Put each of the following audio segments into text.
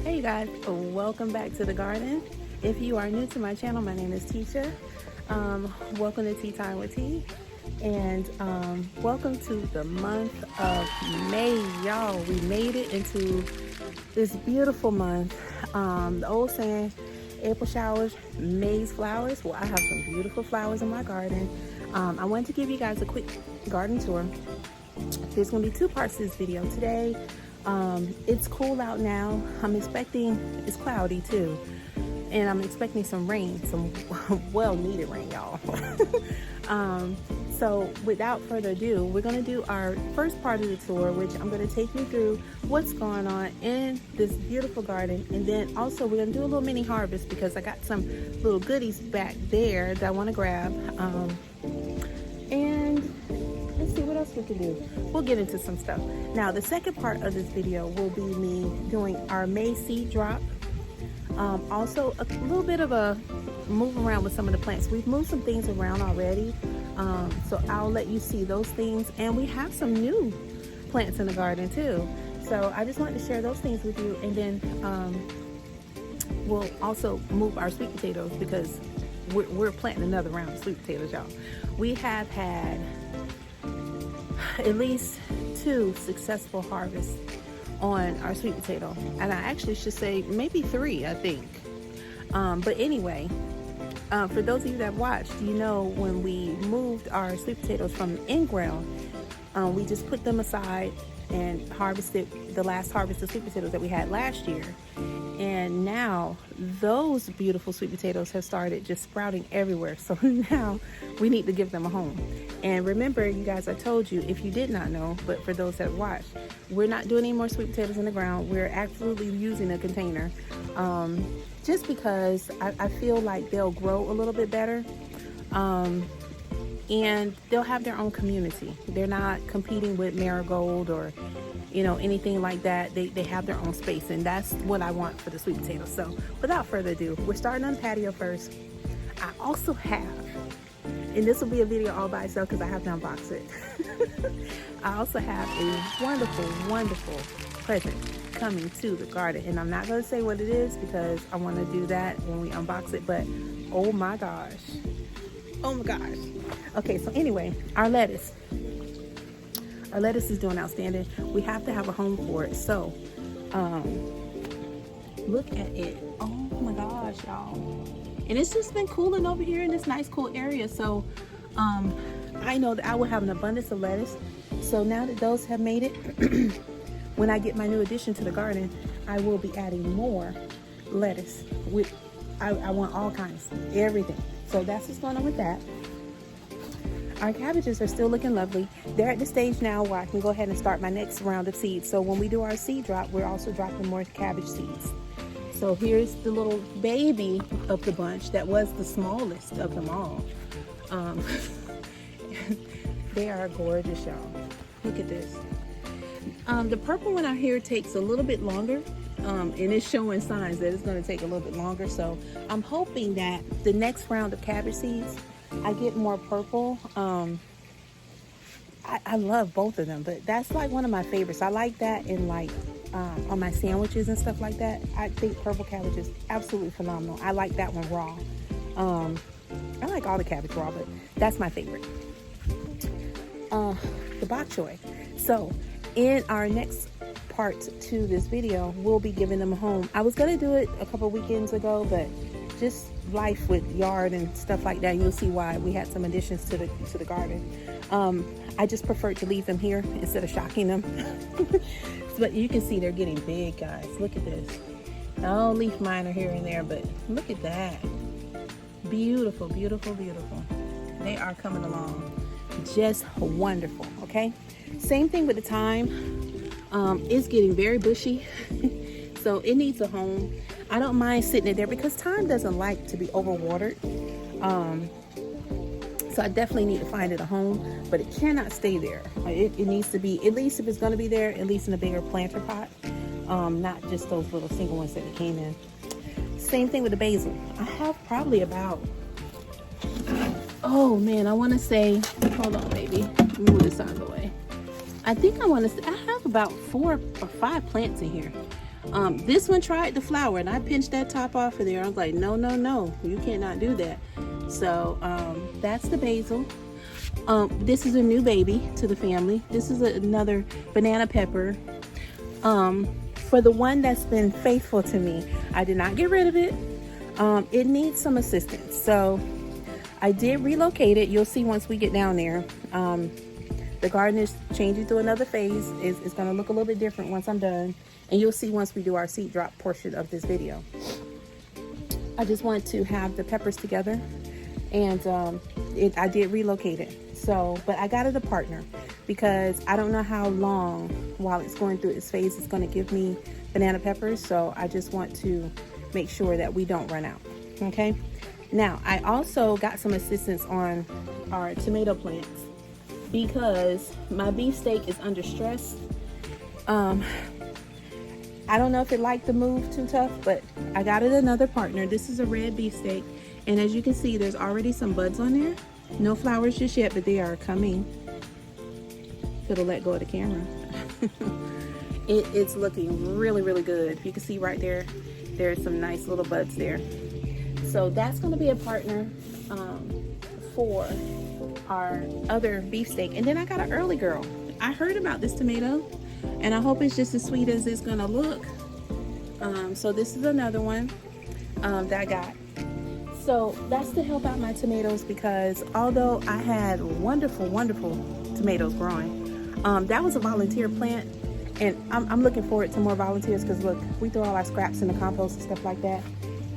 Hey you guys, welcome back to the garden. If you are new to my channel, my name is Tisha. Welcome to Tea Time with Tea, and welcome to the month of May, y'all. We made it into this beautiful month. The old saying, April showers, May's flowers. Well, I have some beautiful flowers in my garden. I wanted to give you guys a quick garden tour. There's going to be two parts to this video today. It's cool out now. I'm expecting, it's cloudy too, and I'm expecting some rain, some well needed rain, y'all. So without further ado, we're going to do our first part of the tour, which I'm going to take you through what's going on in this beautiful garden, and then also we're going to do a little mini harvest because I got some little goodies back there that I want to grab. And let's see what else we can do. We'll get into some stuff. Now, the second part of this video will be me doing our May seed drop. Also, a little bit of a move around with some of the plants. We've moved some things around already, so I'll let you see those things. And we have some new plants in the garden too. So I just wanted to share those things with you. And then we'll also move our sweet potatoes because we're planting another round of sweet potatoes, y'all. We have had at least 2 successful harvests on our sweet potato, and I actually should say maybe 3, I think. But anyway, for those of you that watched, you know when we moved our sweet potatoes from in-ground, we just put them aside and harvested the last harvest of sweet potatoes that we had last year. And now those beautiful sweet potatoes have started just sprouting everywhere. So now we need to give them a home. And remember, you guys, I told you, if you did not know, but for those that watched, we're not doing any more sweet potatoes in the ground. We're absolutely using a container, just because I feel like they'll grow a little bit better. And they'll have their own community. They're not competing with marigold or anything like that. They have their own space, and that's what I want for the sweet potatoes. So without further ado, we're starting on the patio first. I also have, and this will be a video all by itself because I have to unbox it. I also have a wonderful, wonderful present coming to the garden, and I'm not going to say what it is because I want to do that when we unbox it, but oh my gosh. Okay, so anyway, our lettuce is doing outstanding. We have to have a home for it. So look at it. Oh my gosh, y'all. And it's just been cooling over here in this nice cool area. So I know that I will have an abundance of lettuce. So now that those have made it, when I get my new addition to the garden, I will be adding more lettuce. I want all kinds, everything. So that's what's going on with that. Our cabbages are still looking lovely. They're at the stage now where I can go ahead and start my next round of seeds. So when we do our seed drop, we're also dropping more cabbage seeds. So here's the little baby of the bunch that was the smallest of them all. They are gorgeous, y'all. Look at this. The purple one out here takes a little bit longer, and it's showing signs that it's going to take a little bit longer. So I'm hoping that the next round of cabbage seeds, I get more purple. I love both of them, but that's like one of my favorites. I like that in like on my sandwiches and stuff like that. I think purple cabbage is absolutely phenomenal. I like that one raw. I like all the cabbage raw, but that's my favorite. The bok choy. So in our next part to this video, we'll be giving them a home. I was gonna do it a couple weekends ago, but just life with yard and stuff like that, you'll see why we had some additions to the garden. I just preferred to leave them here instead of shocking them. But you can see they're getting big, guys. Look at this. I'll leaf miner here and there, but look at that. Beautiful, beautiful, beautiful. They are coming along just wonderful. Okay, same thing with the thyme. It's getting very bushy. So it needs a home. I don't mind sitting it there because thyme doesn't like to be overwatered. So I definitely need to find it a home, but it cannot stay there. It needs to be, at least if it's going to be there, at least in a bigger planter pot, not just those little single ones that it came in. Same thing with the basil. I have probably about, oh man, I want to say, hold on baby, move this out of the way. I think I want to say, I have about 4 or 5 plants in here. This one tried the flower, and I pinched that top off of there. I was like, no, no, no, you cannot do that. So that's the basil. This is a new baby to the family. This is another banana pepper. For the one that's been faithful to me, I did not get rid of it. It needs some assistance, so I did relocate it. You'll see once we get down there. The garden is changing to another phase. It's going to look a little bit different once I'm done, and you'll see once we do our seed drop portion of this video. I just want to have the peppers together, and I did relocate it. So, but I got it a partner because I don't know how long while it's going through its phase it's going to give me banana peppers. So I just want to make sure that we don't run out. Okay. Now I also got some assistance on our tomato plants because my beefsteak is under stress. I don't know if it liked the move too tough, but I got it another partner. This is a red beefsteak, and as you can see, there's already some buds on there. No flowers just yet, but they are coming. Could have let go of the camera. It's looking really, really good. You can see right there, there's some nice little buds there. So that's going to be a partner for our other beefsteak. And then I got an early girl. I heard about this tomato, and I hope it's just as sweet as it's going to look. So this is another one that I got. So that's to help out my tomatoes, because although I had wonderful, wonderful tomatoes growing, that was a volunteer plant, and I'm looking forward to more volunteers, because look, we throw all our scraps in the compost and stuff like that,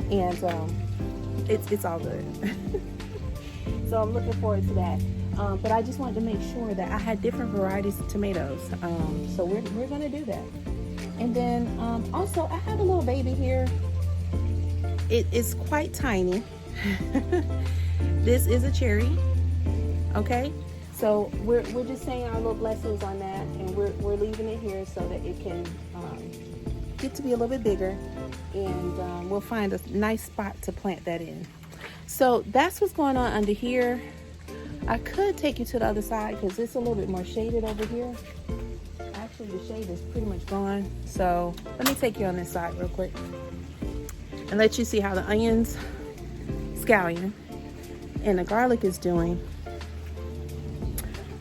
and it's all good. So I'm looking forward to that. But I just wanted to make sure that I had different varieties of tomatoes. So we're gonna do that. And then also I have a little baby here. It is quite tiny. This is a cherry. Okay, so we're just saying our little blessings on that, and we're leaving it here so that it can get to be a little bit bigger, and we'll find a nice spot to plant that in. So that's what's going on under here. I could take you to the other side because it's a little bit more shaded over here. Actually, the shade is pretty much gone. So let me take you on this side real quick and let you see how the onions, scallion, and the garlic is doing,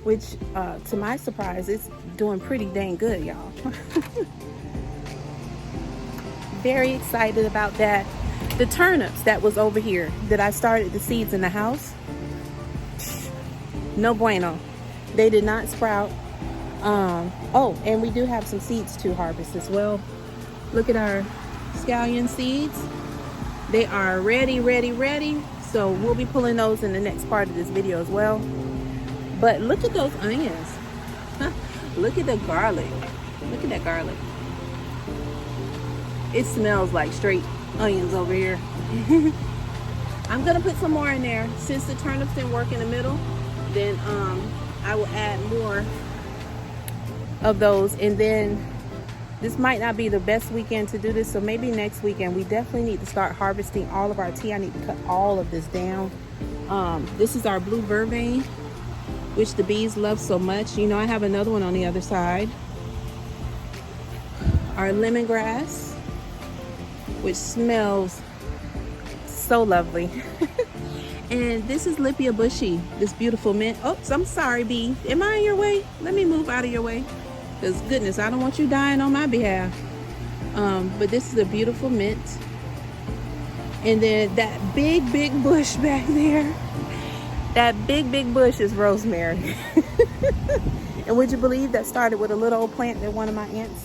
which to my surprise, it's doing pretty dang good, y'all. Very excited about that. The turnips that was over here that I started the seeds in the house, no bueno. They did not sprout. Oh, and we do have some seeds to harvest as well. Look at our scallion seeds. They are ready. So we'll be pulling those in the next part of this video as well. But look at those onions. Look at the garlic. Look at that garlic. It smells like straight onions over here. I'm gonna put some more in there. Since the turnips didn't work in the middle, then I will add more of those. And then this might not be the best weekend to do this, so maybe next weekend. We definitely need to start harvesting all of our tea. I need to cut all of this down. This is our blue vervain, which the bees love so much. You know, I have another one on the other side. Our lemongrass, which smells so lovely. And this is Lipia bushy, this beautiful mint. Oh, I'm sorry, bee. Am I in your way? Let me move out of your way. Because goodness, I don't want you dying on my behalf. But this is a beautiful mint. And then that big bush back there, that big bush is rosemary. And would you believe that started with a little old plant that one of my aunts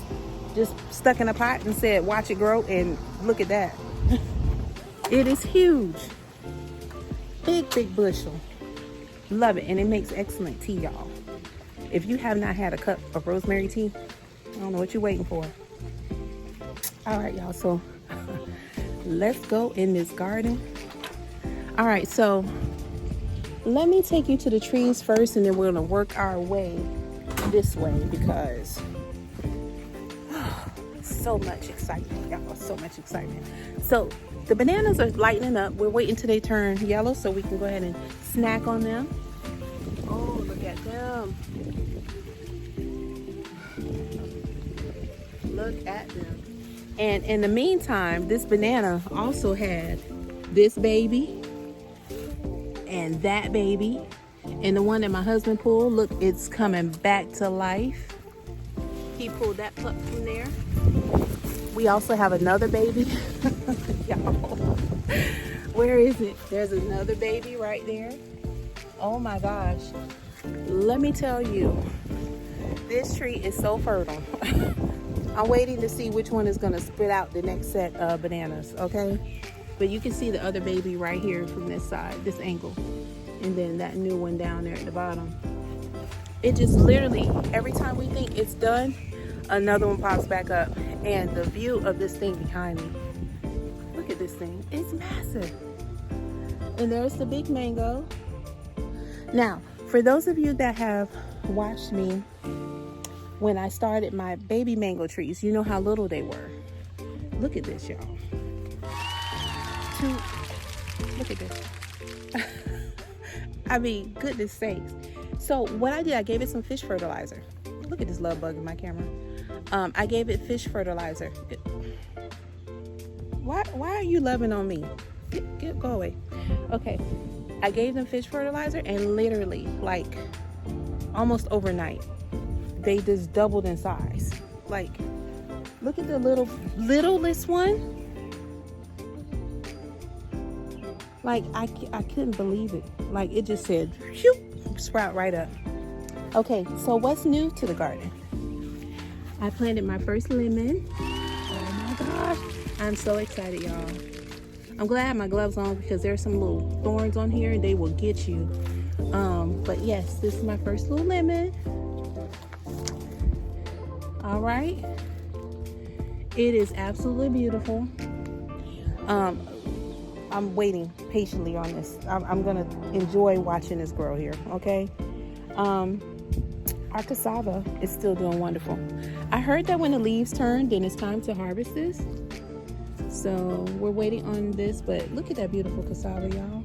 just stuck in a pot and said, watch it grow, and look at that. It is huge. Big bushel. Love it, and it makes excellent tea, y'all. If you have not had a cup of rosemary tea, I don't know what you're waiting for. All right, y'all, so let's go in this garden. All right, so let me take you to the trees first, and then we're gonna work our way this way, because so much excitement, y'all, so much excitement. So the bananas are lightening up. We're waiting till they turn yellow so we can go ahead and snack on them. Oh, look at them. Look at them. And in the meantime, this banana also had this baby and that baby. And the one that my husband pulled, look, it's coming back to life. He pulled that pup from there. We also have another baby. Y'all, where is it? There's another baby right there. Oh my gosh. Let me tell you, this tree is so fertile. I'm waiting to see which one is gonna spit out the next set of bananas, okay? But you can see the other baby right here from this side, this angle. And then that new one down there at the bottom. It just literally, every time we think it's done, another one pops back up. And the view of this thing behind me, look at this thing, it's massive. And there's the big mango. Now, for those of you that have watched me when I started my baby mango trees, you know how little they were. Look at this, y'all. Look at this. I mean, goodness sakes. So what I did, I gave it some fish fertilizer. Look at this love bug in my camera. I gave it fish fertilizer. Why are you loving on me? Go away. Okay. I gave them fish fertilizer, and literally, like, almost overnight, they just doubled in size. Like, look at the littlest one. Like, I couldn't believe it. Like, it just said, whoop, sprout right up. Okay, so what's new to the garden? I planted my first lemon. Oh my gosh. I'm so excited, y'all. I'm glad I have my gloves on because there's some little thorns on here and they will get you. But yes, this is my first little lemon. All right. It is absolutely beautiful. I'm waiting patiently on this. I'm gonna enjoy watching this grow here, okay? Our cassava is still doing wonderful. I heard that when the leaves turn, then it's time to harvest this. So we're waiting on this, but look at that beautiful cassava, y'all.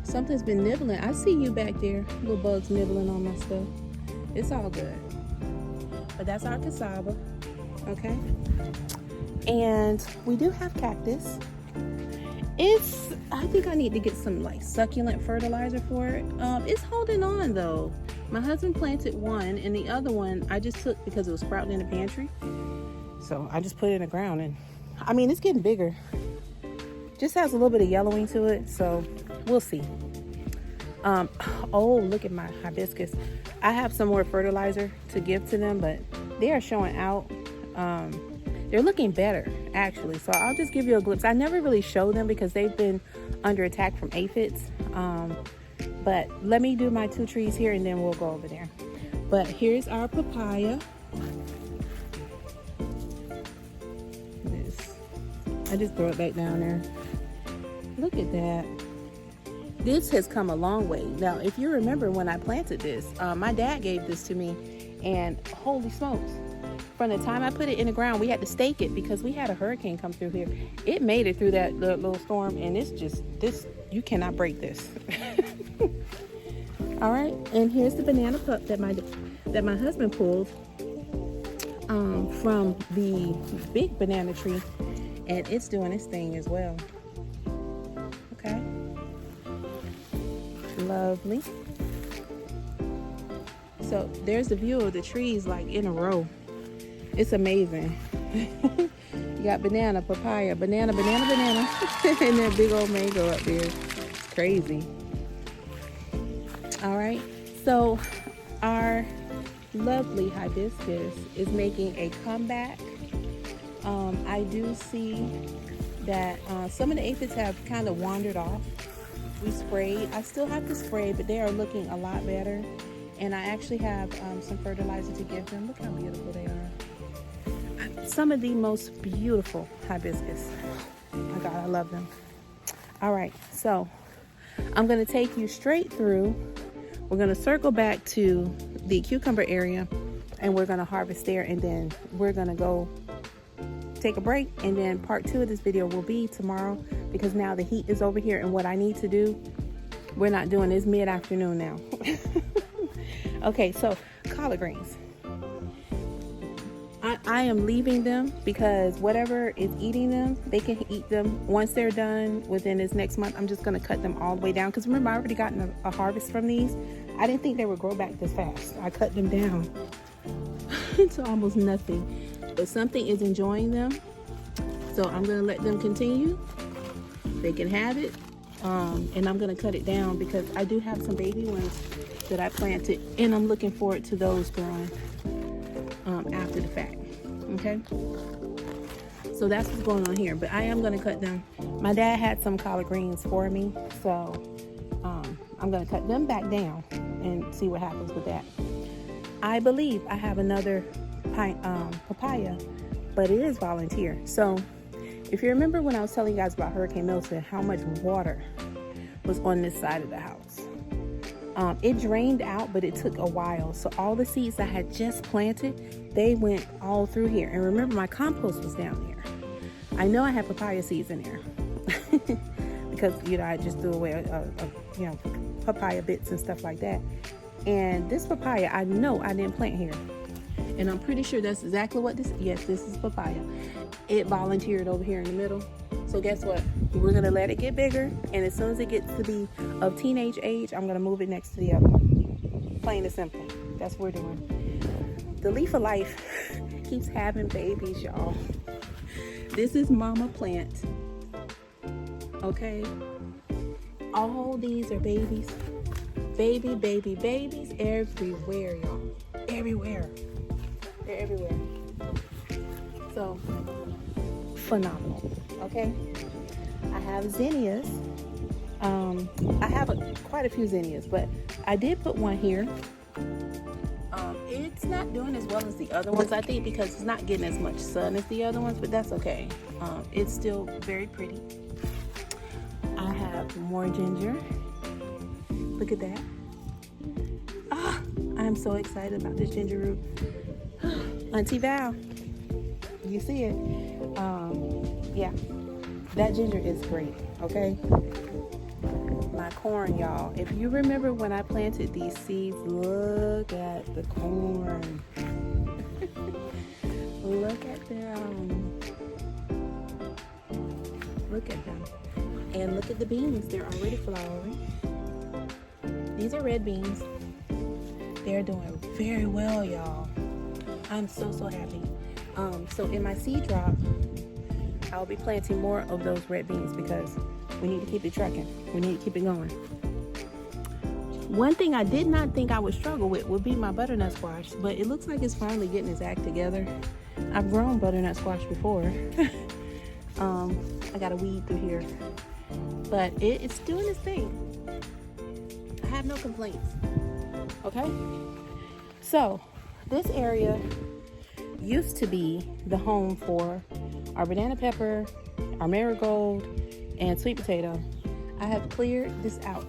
Something's been nibbling. I see you back there, little bugs nibbling on my stuff. It's all good. But that's our cassava, okay? And we do have cactus. I think I need to get some like succulent fertilizer for it. It's holding on though. My husband planted one, and the other one I just took because it was sprouting in the pantry. So I just put it in the ground, and I mean, it's getting bigger. Just has a little bit of yellowing to it, so we'll see. Oh, look at my hibiscus. I have some more fertilizer to give to them, but they are showing out. They're looking better, actually. So I'll just give you a glimpse. I never really show them because they've been under attack from aphids. But let me do my 2 trees here and then we'll go over there. But here's our papaya. I just throw it back down there. Look at that. This has come a long way. Now, if you remember when I planted this, my dad gave this to me, and holy smokes. From the time I put it in the ground, we had to stake it because we had a hurricane come through here. It made it through that little storm, and it's just, you cannot break this. All right, and here's the banana pup that my husband pulled from the big banana tree, and it's doing its thing as well. Okay, lovely. So there's the view of the trees like in a row. It's amazing. You got banana, papaya, banana, banana, banana, and that big old mango up there. It's crazy. All right, so our lovely hibiscus is making a comeback. I do see that some of the aphids have kind of wandered off. We sprayed. I still have to spray, but they are looking a lot better. And I actually have some fertilizer to give them. Look how beautiful they are. Some of the most beautiful hibiscus. Oh my God, I love them. All right, so I'm gonna take you straight through. We're gonna circle back to the cucumber area and we're gonna harvest there, and then we're gonna go take a break, and then part 2 of this video will be tomorrow because now the heat is over here, and what I need to do, we're not doing this mid-afternoon now. Okay, so collard greens. I am leaving them because whatever is eating them, they can eat them. Once they're done within this next month, I'm just going to cut them all the way down. Because remember, I already gotten a harvest from these. I didn't think they would grow back this fast. I cut them down to almost nothing. But something is enjoying them. So I'm going to let them continue. They can have it. And I'm going to cut it down because I do have some baby ones that I planted. And I'm looking forward to those growing after the fact. Okay, so that's what's going on here, but I am going to cut them. My dad had some collard greens for me, so I'm going to cut them back down and see what happens with that. I believe I have another papaya, but it is volunteer. So if you remember when I was telling you guys about Hurricane Milton, how much water was on this side of the house, it drained out, but it took a while. So all the seeds I had just planted, they went all through here. And remember, my compost was down here. I know I have papaya seeds in there because, you know, I just threw away, you know, papaya bits and stuff like that. And this papaya, I know I didn't plant here. And I'm pretty sure that's exactly what this, yes, this is papaya. It volunteered over here in the middle. So guess what? We're going to let it get bigger. And as soon as it gets to be of teenage age, I'm going to move it next to the other one. Plain and simple. That's what we're doing. The leaf of life keeps having babies, y'all. This is mama plant. Okay? All these are babies. Babies everywhere, y'all. Everywhere. They're everywhere. So, phenomenal. Okay? I have zinnias. I have quite a few zinnias, but I did put one here. It's not doing as well as the other ones, I think, because it's not getting as much sun as the other ones, but that's okay. It's still very pretty. I have more ginger. Look at that. Ah, I'm so excited about this ginger root. Auntie Val, you see it? Yeah, that ginger is great, okay? My corn, y'all. If you remember when I planted these seeds, look at the corn. Look at them. Look at them. And look at the beans. They're already flowering. These are red beans. They're doing very well, y'all. I'm so happy. So in my seed drop, I'll be planting more of those red beans because we need to keep it trucking. We need to keep it going. One thing I did not think I would struggle with would be my butternut squash, but it looks like it's finally getting its act together. I've grown butternut squash before. I got a weed through here, but it's doing its thing. I have no complaints. Okay? So, this area used to be the home for our banana pepper, our marigold, and sweet potato. I have cleared this out.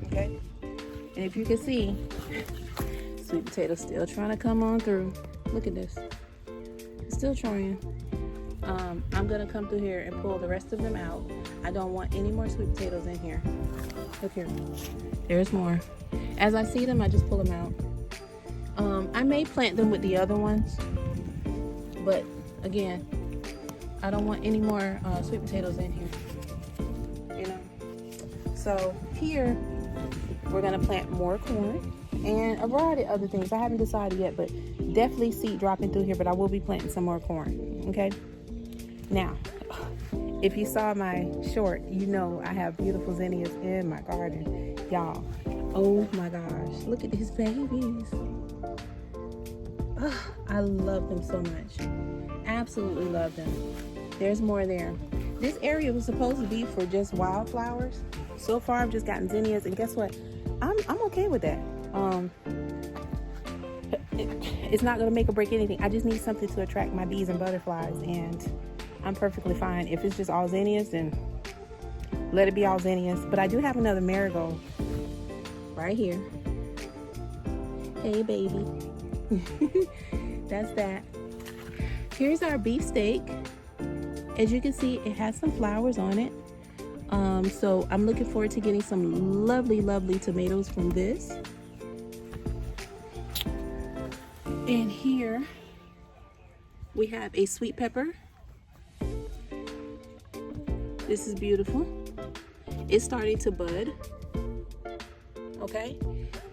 Okay? And if you can see, sweet potato's still trying to come on through. Look at this. It's still trying. I'm gonna come through here and pull the rest of them out. I don't want any more sweet potatoes in here. Look here. There's more. As I see them, I just pull them out. I may plant them with the other ones, but again, I don't want any more sweet potatoes in here. You know. So here, we're gonna plant more corn and a variety of other things. I haven't decided yet, but definitely seed dropping through here. But I will be planting some more corn. Okay. Now, if you saw my short, you know I have beautiful zinnias in my garden, y'all. Oh my gosh, look at these babies. Oh, I love them so much. Absolutely love them. There's more there. This area was supposed to be for just wildflowers. So far, I've just gotten zinnias, and guess what? I'm okay with that. It's not gonna make or break anything. I just need something to attract my bees and butterflies, and I'm perfectly fine. If it's just all zinnias, then let it be all zinnias. But I do have another marigold right here. Hey, baby. That's that. Here's our beefsteak. As you can see, it has some flowers on it. So I'm looking forward to getting some lovely, lovely tomatoes from this. And here We have a sweet pepper. This is beautiful. It's starting to bud. Okay.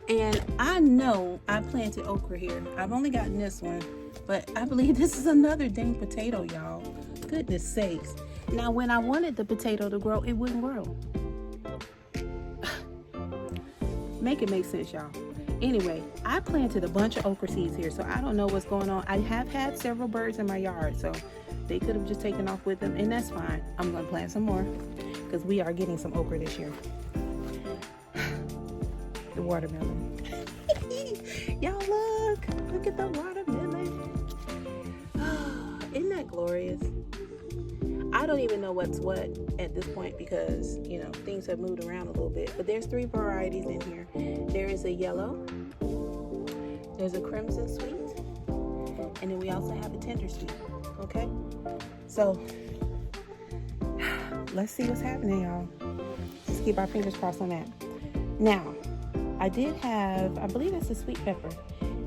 And I know I planted okra here. I've only gotten this one, but I believe this is another dang potato, y'all. Goodness sakes. Now, when I wanted the potato to grow, it wouldn't grow. Make it make sense, y'all. Anyway, I planted a bunch of okra seeds here, so I don't know what's going on. I have had several birds in my yard, so they could have just taken off with them, and that's fine. I'm gonna plant some more because we are getting some okra this year. The watermelon. Y'all look at the watermelon. Isn't that glorious? I don't even know what's what at this point because, you know, things have moved around a little bit. But there's 3 varieties in here. There is a yellow, there's a crimson sweet, and then we also have a tender sweet. Okay? So, let's see what's happening, y'all. Just keep our fingers crossed on that. Now, I did have, I believe it's a sweet pepper.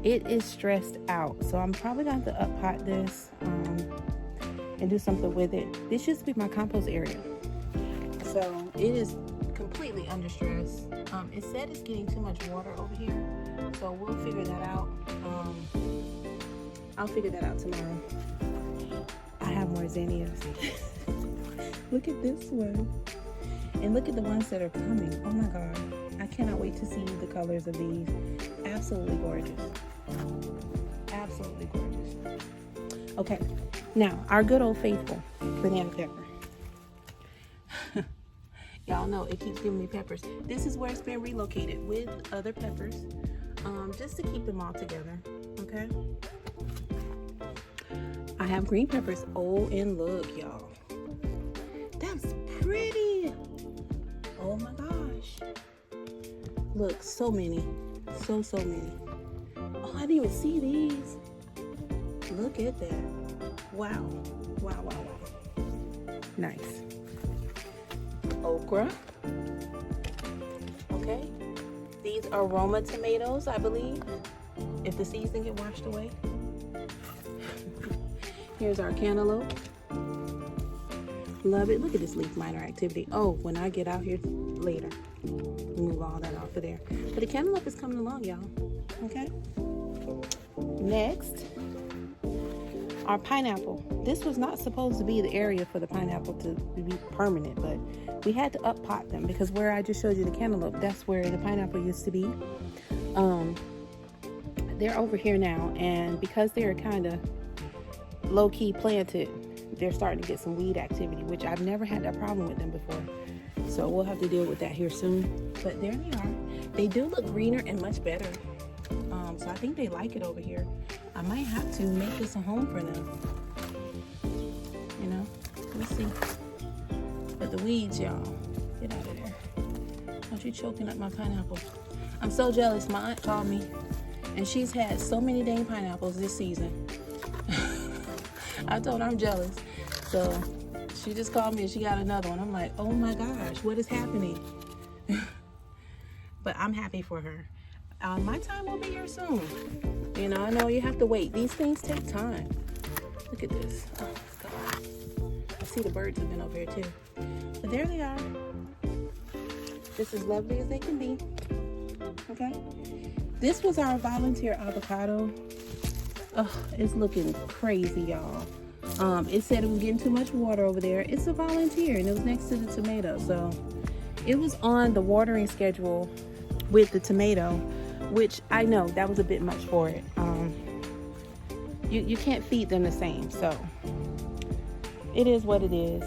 It is stressed out, so I'm probably going to have to up-pot this and do something with it. This used to be my compost area, so it is completely under stress. It said it's getting too much water over here, so we'll figure that out. I'll figure that out tomorrow. I have more zinnias. Look at this one, and look at the ones that are coming. Oh my God, I cannot wait to see the colors of these. Absolutely gorgeous. Absolutely gorgeous. Okay, now our good old faithful banana pepper. Y'all know it keeps giving me peppers. This is where it's been relocated with other peppers, just to keep them all together. Okay. I have green peppers. Oh, and look, y'all. That's pretty. Oh my gosh. Look, so many. So many. Oh, I didn't even see these. Look at that. Wow. Wow. Nice. Okra. Okay. These are Roma tomatoes, I believe, if the seeds didn't get washed away. Here's our cantaloupe. Love it. Look at this leaf miner activity. Oh, when I get out here later, move all that off of there. But the cantaloupe is coming along, y'all. Okay. Next, our pineapple. This was not supposed to be the area for the pineapple to be permanent, but we had to up pot them because where I just showed you the cantaloupe, that's where the pineapple used to be. They're over here now, and because they're kind of low-key planted, they're starting to get some weed activity, which I've never had that problem with them before. So we'll have to deal with that here soon. But there they are. They do look greener and much better. So I think they like it over here. I might have to make this a home for them. You know, we'll see. But the weeds, y'all, get out of there. Don't you choking up my pineapple. I'm so jealous. My aunt called me, and she's had so many dang pineapples this season. I told her I'm jealous. So she just called me and she got another one. I'm like, oh my gosh, what is happening? But I'm happy for her. My time will be here soon. You know, I know you have to wait. These things take time. Look at this. Oh God. I see the birds have been over here too. But there they are. Just as lovely as they can be. Okay. This was our volunteer avocado. Oh, it's looking crazy, y'all. It said it was getting too much water over there. It's a volunteer, and it was next to the tomato. So it was on the watering schedule with the tomato, which I know that was a bit much for it. You can't feed them the same, so it is what it is.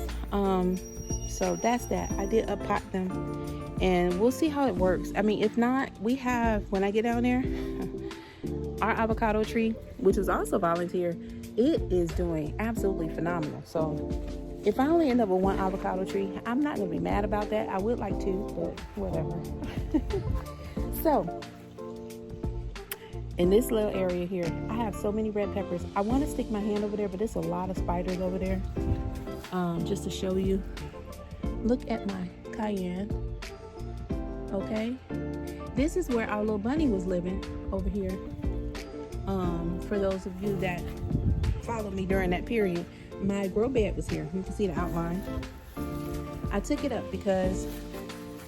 So that's that. I did up pot them, and we'll see how it works. I mean, if not, we have, when I get down there, our avocado tree, which was also volunteer, it is doing absolutely phenomenal. So if I only end up with one avocado tree, I'm not gonna be mad about that. I would like to, but whatever. So in this little area here, I have so many red peppers. I want to stick my hand over there, but there's a lot of spiders over there. Just to show you, look at my cayenne. Okay, this is where our little bunny was living over here. For those of you that followed me during that period, my grow bed was here. You can see the outline. I took it up because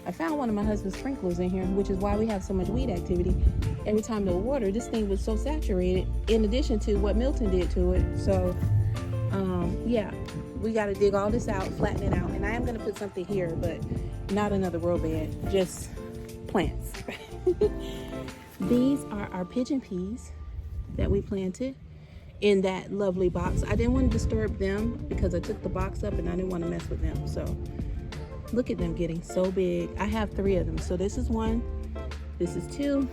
I found one of my husband's sprinklers in here, which is why we have so much weed activity. Every time they water, this thing was so saturated, in addition to what Milton did to it. So, yeah, we got to dig all this out, flatten it out. And I am going to put something here, but not another grow bed, just plants. These are our pigeon peas that we planted in that lovely box. I didn't want to disturb them because I took the box up and I didn't want to mess with them. So look at them getting so big. I have 3 of them. So this is 1, this is 2,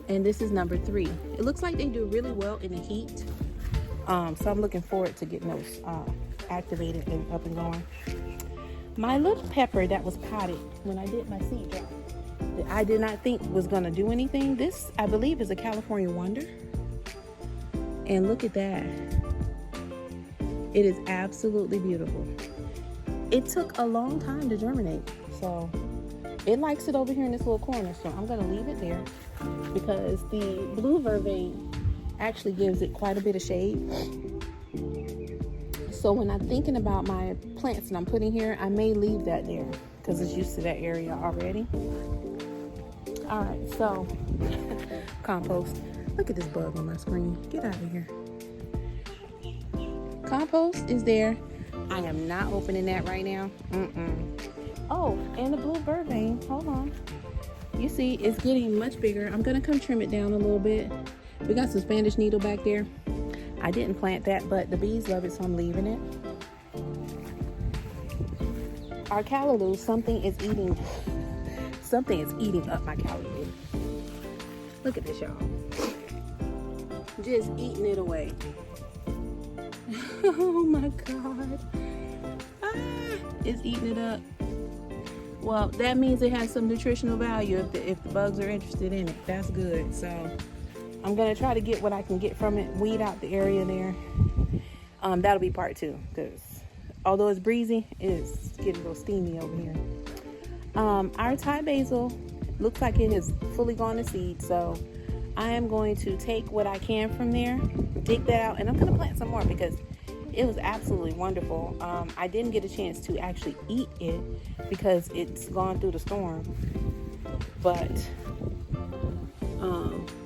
and this is number 3. It looks like they do really well in the heat. So I'm looking forward to getting those activated and up and going. My little pepper that was potted when I did my seed drop, that I did not think was gonna do anything. This, I believe, is a California Wonder. And look at that. It is absolutely beautiful. It took a long time to germinate, so it likes it over here in this little corner. So I'm gonna leave it there because the blue vervain actually gives it quite a bit of shade. So when I'm thinking about my plants that I'm putting here, I may leave that there because it's used to that area already. All right, so compost. Look at this bug on my screen. Get out of here. Compost is there. I am not opening that right now. Oh, and the blue vervain. Hold on. You see, it's getting much bigger. I'm gonna come trim it down a little bit. We got some Spanish needle back there. I didn't plant that, but the bees love it, so I'm leaving it. Our callaloo, something is eating up my callaloo. Look at this, y'all. Just eating it away. Oh my God. It's eating it up. Well, that means it has some nutritional value if the bugs are interested in it. That's good. So I'm gonna try to get what I can get from it, weed out the area there. That'll be part 2, because although it's breezy, it's getting a little steamy over here. Our Thai basil looks like it has fully gone to seed, so I am going to take what I can from there, dig that out, and I'm gonna plant some more because it was absolutely wonderful. I didn't get a chance to actually eat it because it's gone through the storm, but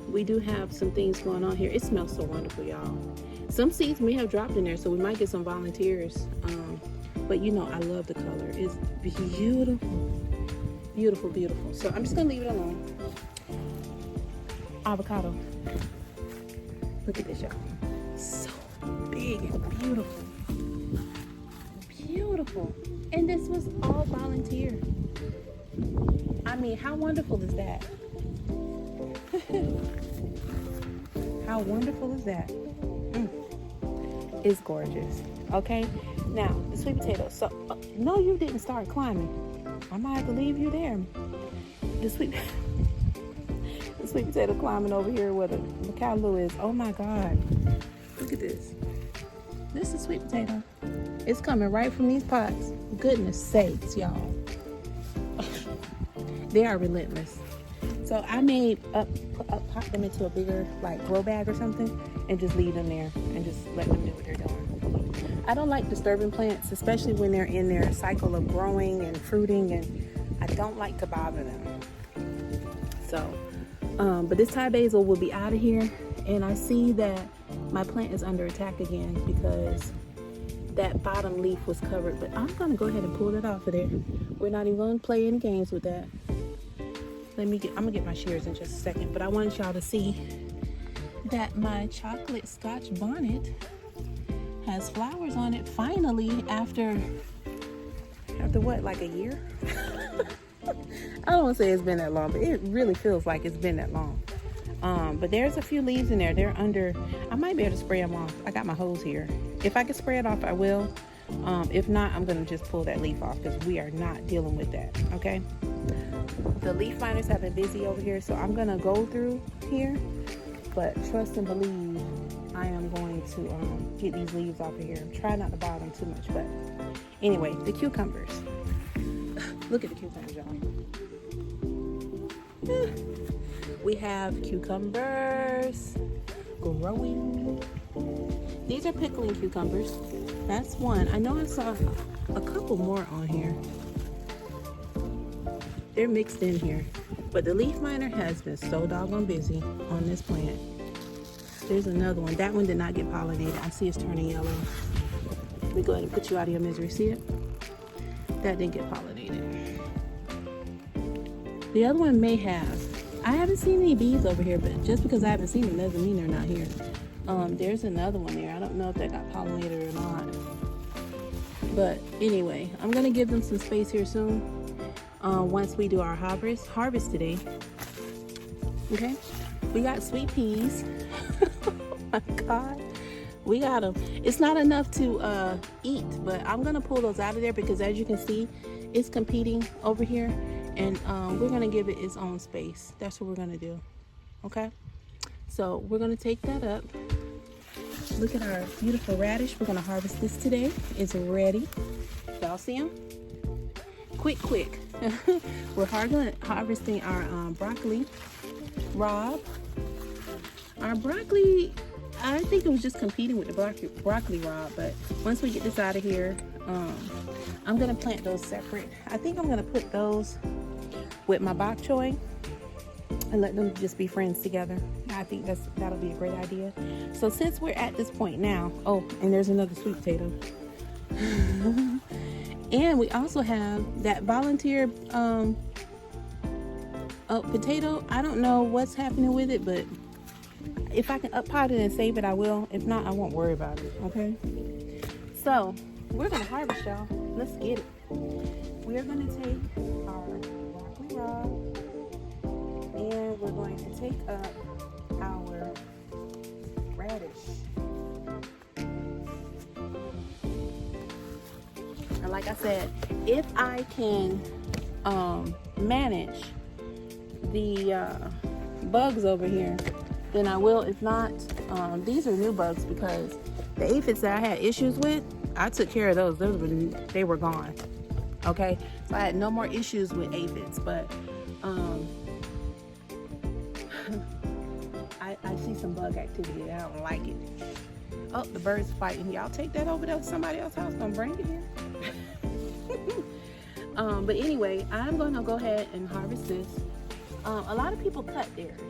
we do have some things going on here. It smells so wonderful, y'all. Some seeds may have dropped in there, so we might get some volunteers. But you know, I love the color. It's beautiful, beautiful, beautiful. So I'm just gonna leave it alone. Avocado. Look at this, y'all. So big and beautiful. Beautiful. And this was all volunteer. I mean, how wonderful is that? How wonderful is that? It's gorgeous. Okay, now the sweet potato. So no, you didn't start climbing. I might have to leave you there. The sweet potato climbing over here where the callaloo is. Oh my God, look at this. This is sweet potato. It's coming right from these pots. Goodness sakes, y'all. They are relentless. So I may pop them into a bigger like grow bag or something and just leave them there and just let them do what they're doing. I don't like disturbing plants, especially when they're in their cycle of growing and fruiting, and I don't like to bother them. So, but this Thai basil will be out of here, and I see that my plant is under attack again because that bottom leaf was covered, but I'm gonna go ahead and pull it off of there. We're not even gonna play any games with that. I'm gonna get my shears in just a second, but I wanted y'all to see that my chocolate scotch bonnet has flowers on it finally after what, like a year? I don't want to say it's been that long, but it really feels like it's been that long. But there's a few leaves in there. They're under, I might be able to spray them off. I got my hose here. If I can spray it off, I will. If not, I'm gonna just pull that leaf off because we are not dealing with that, okay? The leaf minders have been busy over here, so I'm gonna go through here, but trust and believe I am going to get these leaves off of here. Try not to bother them too much, but anyway, the cucumbers. Look at the cucumbers, y'all. We have cucumbers growing. These are pickling cucumbers. That's one. I know I saw a couple more on here. They're mixed in here. But the leaf miner has been so doggone busy on this plant. There's another one. That one did not get pollinated. I see it's turning yellow. Let me go ahead and put you out of your misery. See it? That didn't get pollinated. The other one may have. I haven't seen any bees over here, but just because I haven't seen them doesn't mean they're not here. There's another one there. I don't know if that got pollinated or not. But anyway, I'm gonna give them some space here soon. Once we do our harvest today. Okay, we got sweet peas. Oh my God, we got them. It's not enough to eat, but I'm gonna pull those out of there because as you can see, it's competing over here, and we're gonna give it its own space. That's what we're gonna do. Okay, so we're gonna take that up. Look at our beautiful radish. We're gonna harvest this today. It's ready. Y'all see them? Quick. We're harvesting our broccoli rabe. Our broccoli, I think it was just competing with the broccoli rabe, but once we get this out of here, I'm gonna plant those separate. I think I'm gonna put those with my bok choy and let them just be friends together. I think that'll be a great idea. So since we're at this point now, oh, and there's another sweet potato. And we also have that volunteer potato. I don't know what's happening with it, but if I can up-pot it and save it, I will. If not, I won't worry about it, okay? So, we're gonna harvest, y'all. Let's get it. We're gonna take our broccoli rabe, and we're going to take up our radish. And like I said, if I can manage the bugs over here, then I will. If not, these are new bugs because the aphids that I had issues with, I took care of those. They were gone. Okay, so I had no more issues with aphids, but I see some bug activity and I don't like it. Oh, the bird's fighting. Y'all take that over to somebody else's house. Don't bring it here. But anyway, I'm gonna go ahead and harvest this. A lot of people cut theirs,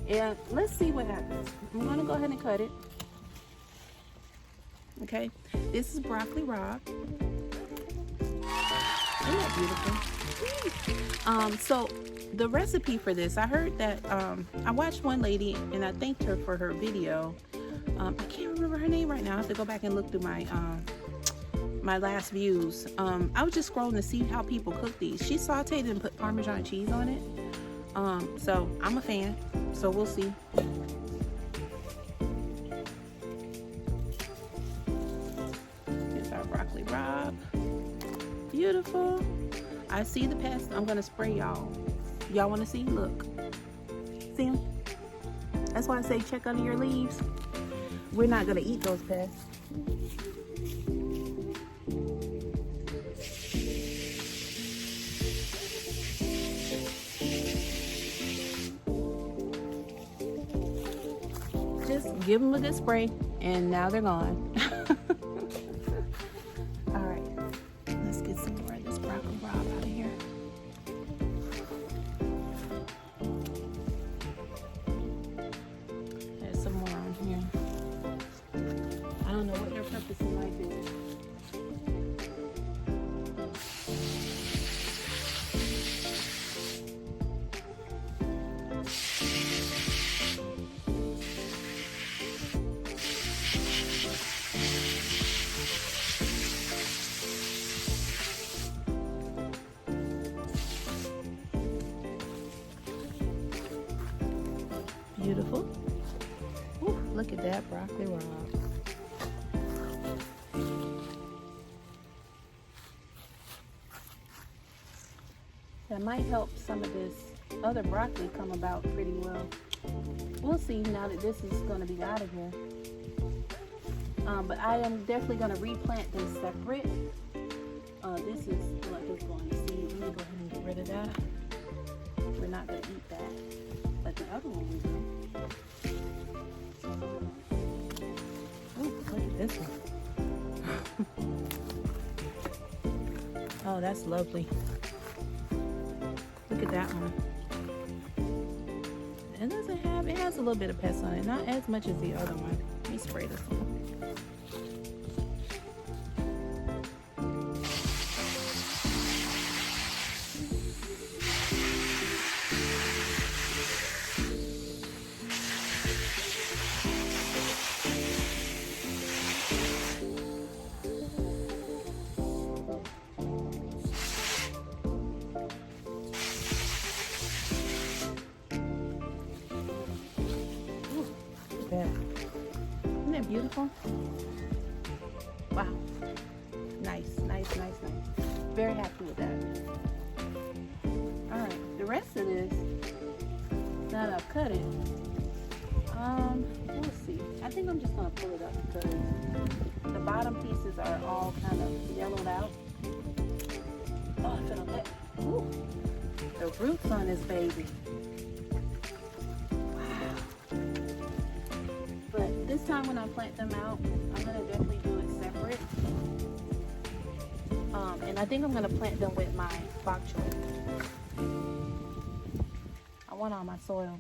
and let's see what happens. I'm gonna go ahead and cut it. Okay, this is broccoli rabe. Isn't that beautiful? So the recipe for this, I heard that I watched one lady and I thanked her for her video. I can't remember her name right now. I have to go back and look through my my last views. I was just scrolling to see how people cook these. She sauteed and put Parmesan cheese on it. So I'm a fan. So we'll see. Here's our broccoli rabe. Beautiful. I see the pests. I'm gonna spray y'all. Y'all want to see? Look. See them? That's why I say check under your leaves. We're not gonna eat those pests. Just give them a good spray, and now they're gone. All right, let's get some more of this broccoli rabe out of here. There's some more on here. I don't know what their purpose in life is. Beautiful. Ooh, look at that broccoli rabe. That might help some of this other broccoli come about pretty well. We'll see now that this is going to be out of here. But I am definitely going to replant this separate. This is what is going to seed. Let me go ahead and get rid of that. We're not going to eat that. But the other one we will. Ooh, look at this one. Oh, that's lovely. Look at that one. It has a little bit of pest on it, not as much as the other one. Let me spray this one. Isn't that beautiful? Wow. Nice. Very happy with that. Alright, the rest of this, now that I've cut it, we'll see. I think I'm just going to pull it up because the bottom pieces are all kind of yellowed out. Oh, I feel that. Ooh, the roots on this baby. This time when I plant them out, I'm going to definitely do it separate. And I think I'm going to plant them with my bok choy. I want all my soil.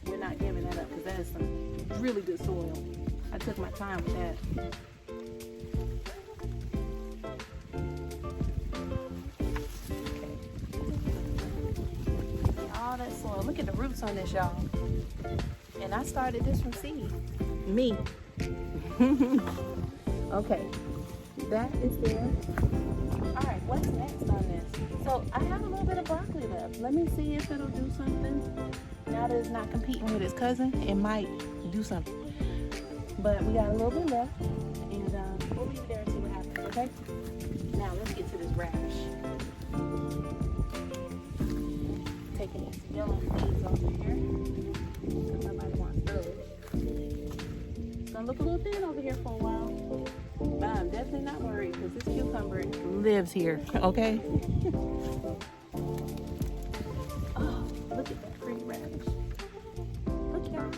We're not giving that up because that is some really good soil. I took my time with that. Okay. All that soil. Look at the roots on this, y'all. And I started this from seed. Me. Okay. That is there. Alright, what's next on this? So I have a little bit of broccoli left. Let me see if it'll do something. Now that it's not competing with its cousin, it might do something. But we got a little bit left. And we'll leave it there and see what happens, okay? Now let's get to this radish. Taking these yellow seeds over here. Nobody wants those. It's gonna look a little thin over here for a while, but I'm definitely not worried because this cucumber lives here, okay? Oh, look at that pretty radish. Look, y'all.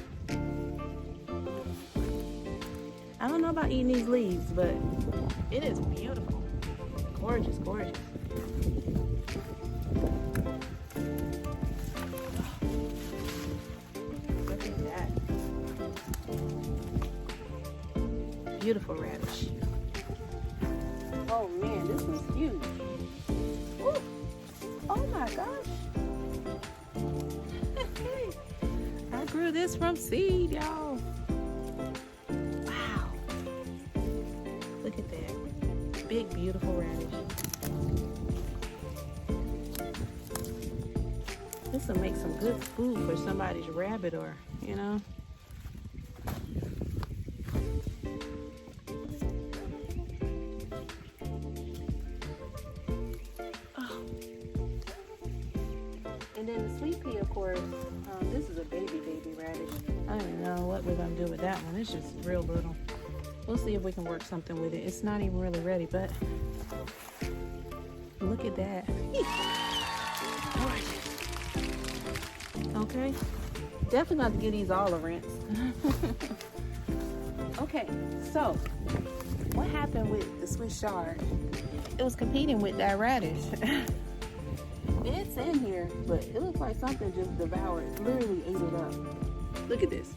I don't know about eating these leaves, but it is beautiful. Gorgeous. Beautiful radish. Oh man, this is huge. Ooh. Oh my gosh. I grew this from seed, y'all. Wow. Look at that. Big, beautiful radish. This will make some good food for somebody's rabbit or, you know. And then the sweet pea, of course, this is a baby radish. I don't even know what we're going to do with that one. It's just real little. We'll see if we can work something with it. It's not even really ready, but look at that. Gorgeous. Okay. Definitely got to give these all a rinse. Okay, so what happened with the Swiss chard? It was competing with that radish. It's in here, but it looks like something just devoured, literally ate it up. Look at this.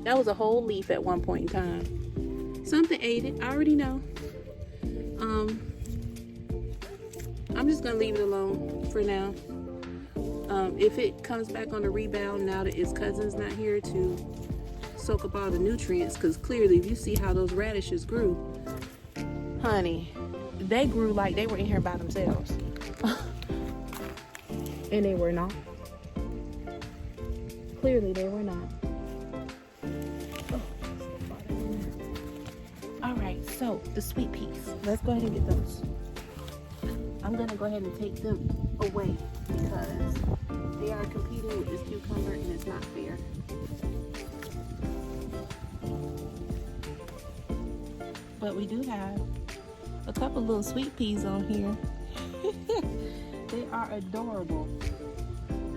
That was a whole leaf at one point in time. Something ate it, I already know. I'm just gonna leave it alone for now. If it comes back on the rebound now that its cousin's not here to soak up all the nutrients, because clearly if you see how those radishes grew, honey, they grew like they were in here by themselves. And they were not. Clearly they were not. Oh, all right, so the sweet peas. Let's go ahead and get those. I'm gonna go ahead and take them away because they are competing with this cucumber and it's not fair. But we do have a couple little sweet peas on here. They are adorable.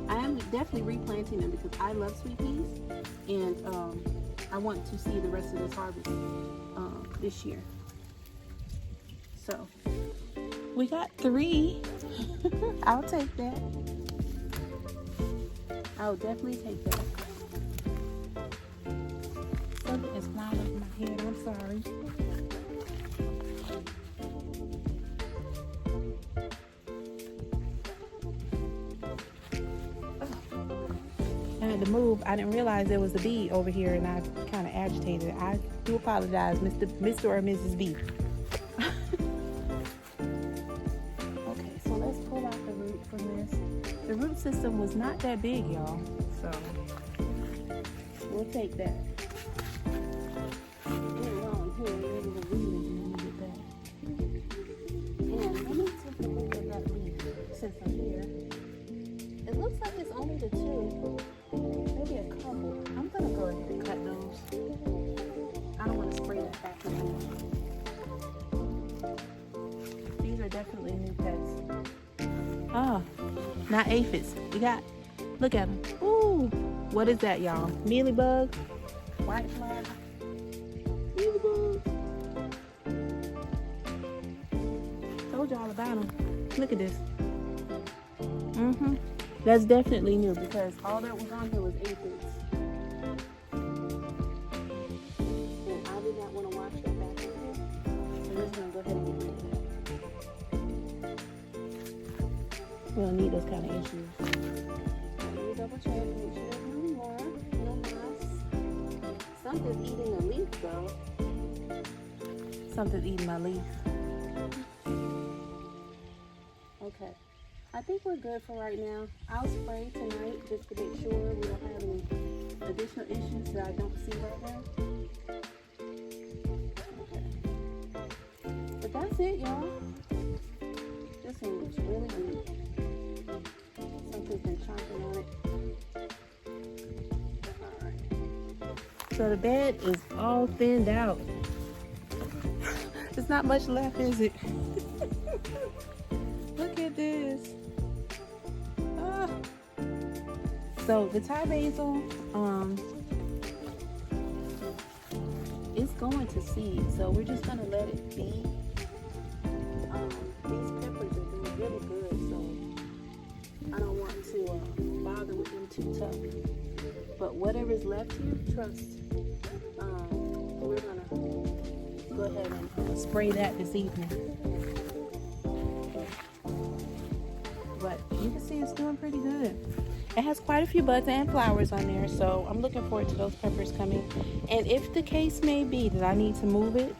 I am definitely replanting them because I love sweet peas, and I want to see the rest of this harvest this year. So we got 3. I'll take that. I'll definitely take that. Something is flying over my head. I'm sorry. I had to move. I didn't realize there was a bee over here, and I kind of agitated. I do apologize, Mr. or Mrs. B. Okay, so let's pull out the root from this. The root system was not that big, y'all, so we'll take that. Since I'm here, it looks like it's only the 2, maybe a couple. I'm gonna go ahead and cut those. I don't want to spray that back in. These are definitely new pets. Oh, not aphids. We got, look at them. Ooh, what is that, y'all? Mealybug, white fly, mealybug. Told y'all about them. Look at this. That's definitely new because all that was on here was aphids. And I did not want to wash that back in here. So we're just going to go ahead and get rid of that. We don't need those kind of issues. Let me double check, make sure there's no more. No moss. Something's eating a leaf though. Something's eating my leaf. Okay. I think we're good for right now. I'll spray tonight just to make sure we don't have any additional issues that I don't see right now. Okay. But that's it, y'all. This one looks really good. Something's been chomping on it. Alright. So the bed is all thinned out. There's not much left, is it? Look at this. So the Thai basil is going to seed, so we're just gonna let it be. These peppers are doing really good, so I don't want to bother with them too tough. But whatever's left here, trust, we're gonna go ahead and spray that this evening. But you can see it's doing pretty good. It has quite a few buds and flowers on there, so I'm looking forward to those peppers coming. And if the case may be that I need to move it,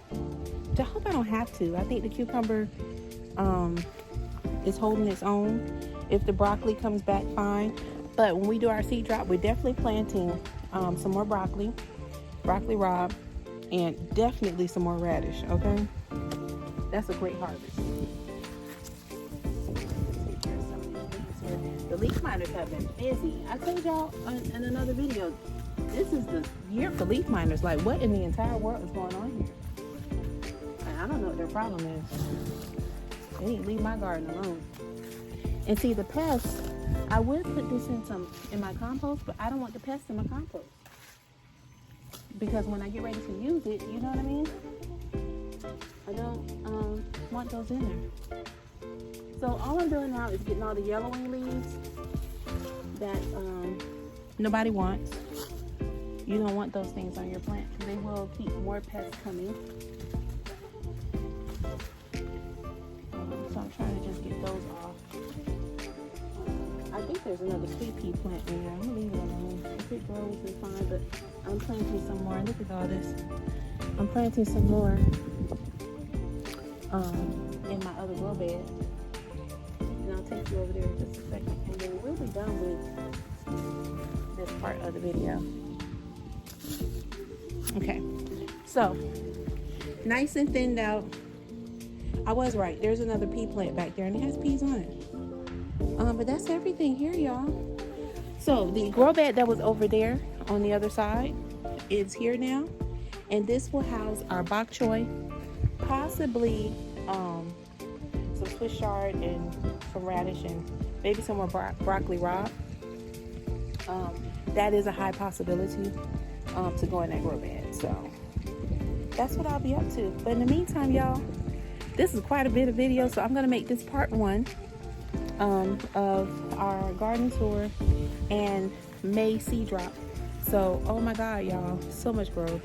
I hope I don't have to. I think the cucumber is holding its own. If the broccoli comes back, fine. But when we do our seed drop, we're definitely planting some more broccoli rabe, and definitely some more radish, okay? That's a great harvest. The leaf miners have been busy. I told y'all in another video, this is the year for leaf miners. Like, what in the entire world is going on here? I don't know what their problem is. They need to leave my garden alone. And see, the pests, I would put this in my compost, but I don't want the pests in my compost. Because when I get ready to use it, you know what I mean? I don't want those in there. So all I'm doing now is getting all the yellowing leaves that nobody wants. You don't want those things on your plant because they will keep more pests coming. So I'm trying to just get those off. I think there's another sweet pea plant in there. I'm going to leave it alone. If it grows, it's fine, but I'm planting some more. Look at all this. I'm planting some more in my other grow bed. And I'll take you over there in just a second, and then we'll be done with this part of the video. Okay, so nice and thinned out. I was right. There's another pea plant back there, and it has peas on it. But that's everything here, y'all. So the grow bed that was over there on the other side is here now, and this will house our bok choy, possibly some Swiss chard and some radish and maybe some more broccoli rabe. That is a high possibility. to go in that grow bed. So that's what I'll be up to. But in the meantime, y'all, this is quite a bit of video, so I'm gonna make this part 1 of our garden tour and May seed drop. So, oh my God, y'all, so much growth.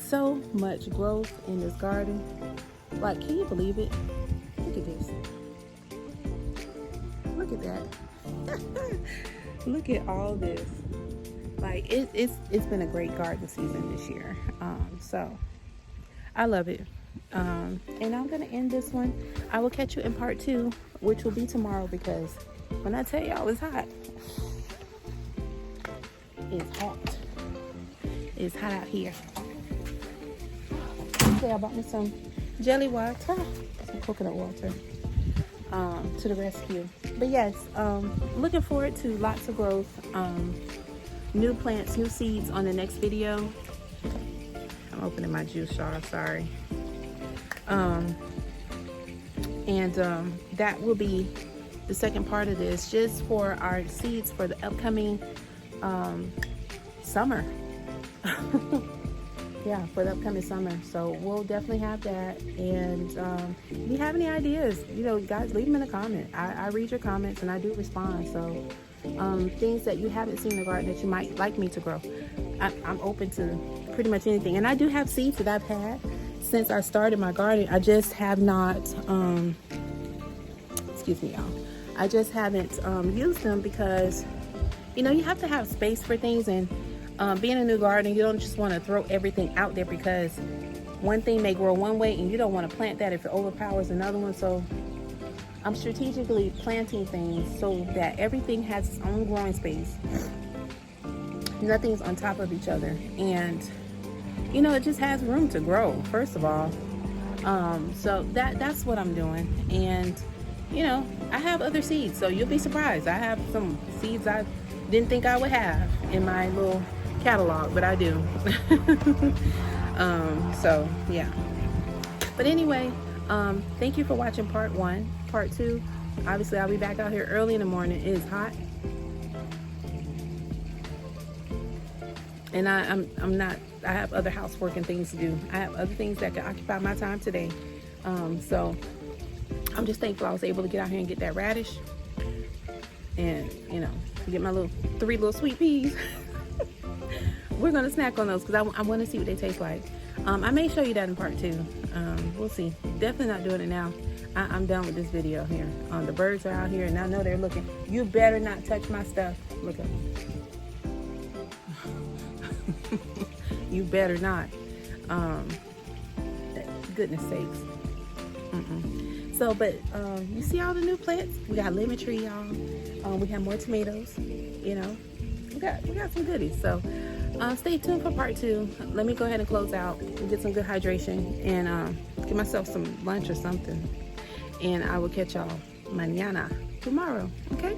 So much growth in this garden. Like, can you believe it? Look at this. Look at that. Look at all this. Like, it's been a great garden season this year. So I love it. And I'm gonna end this one. I will catch you in part 2, which will be tomorrow, because when I tell y'all it's hot, it's hot. It's hot out here. Okay, I bought me some jelly water, some coconut water, to the rescue. But yes, looking forward to lots of growth, new plants, new seeds on the next video. I'm opening my juice jar, sorry. That will be the second part of this, just for our seeds for the upcoming summer. Yeah, for the upcoming summer. So we'll definitely have that. And if you have any ideas, you know, guys, leave them in the comment. I read your comments and I do respond. So things that you haven't seen in the garden that you might like me to grow, I'm open to pretty much anything. And I do have seeds that I've had since I started my garden. I just have not, excuse me, y'all. I just haven't used them because, you know, you have to have space for things. And being a new garden, you don't just want to throw everything out there, because one thing may grow one way and you don't want to plant that if it overpowers another one. So I'm strategically planting things so that everything has its own growing space. Nothing's on top of each other. And, you know, it just has room to grow, first of all. So that's what I'm doing. And, you know, I have other seeds, so you'll be surprised. I have some seeds I didn't think I would have in my little catalog, but I do. So yeah, but anyway, thank you for watching part 1. Part 2, obviously I'll be back out here early in the morning. It is hot, and I have other housework and things to do. I have other things that can occupy my time today. So I'm just thankful I was able to get out here and get that radish, and, you know, get my 3 little sweet peas. We're gonna snack on those because I want to see what they taste like. I may show you that in part 2. We'll see. Definitely not doing it now. I'm done with this video here. The birds are out here and I know they're looking. You better not touch my stuff. Look at them. You better not. Goodness sakes. So, but you see all the new plants? We got lemon tree, y'all. We have more tomatoes. You know, we got some goodies. So stay tuned for part 2. Let me go ahead and close out and get some good hydration and get myself some lunch or something. And I will catch y'all mañana, tomorrow. Okay?